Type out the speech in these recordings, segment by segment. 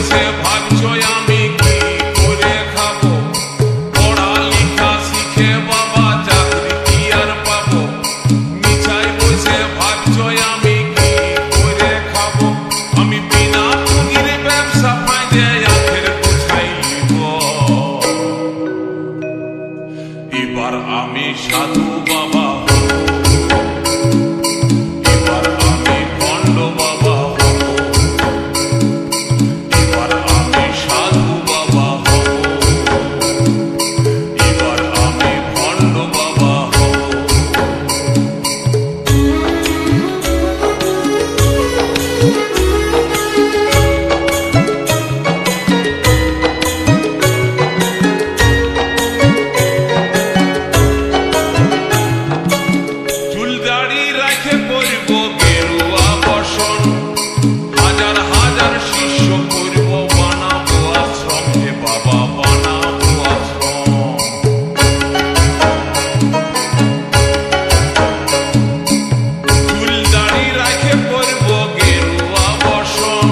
বসে ভাবছো আমি কি করে খাবো, পড়ালেখা শিখে বাবা চাকরি কি আর পাবো, মিছায় বসে ভাবছো আমি কি করে খাবো, আমি বিনা পুঁজির ব্যবসা ফাঁদে আখের গোছাই নিব। এবার আমি সাধু বাবা, এবার আমি ভণ্ড বাবা, এবার আমি সাধু বাবা হব, এবার আমি ভণ্ড বাবা হব। চুল দাড়ি রাখে পরিব গেরুয়া বসন, হাজার হাজার শিষ্য করব বানাবো আশ্রম, হে বাবা বানাবো আশ্রম। চুল দাড়ি রাখে পরিব গেরুয়া বসন,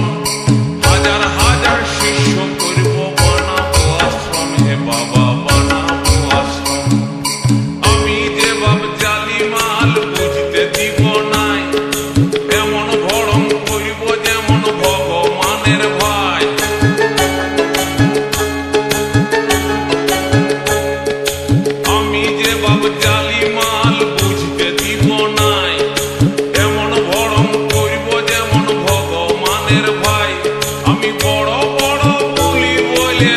হাজার হাজার শিষ্য করব বানাবো আশ্রম, হে বাবা বানাবো আশ্রম। আমি যে বাপ জালি মাল বুঝতে দিব নাই, এমন ভরম করিব যেমন ভগবানের ভাই। আমি যে বাপ জালি মাল বুঝতে দিব নাই, এমন ভরম করিব যেমন ভগবানের ভাই। আমি বড় বড় বলি বলে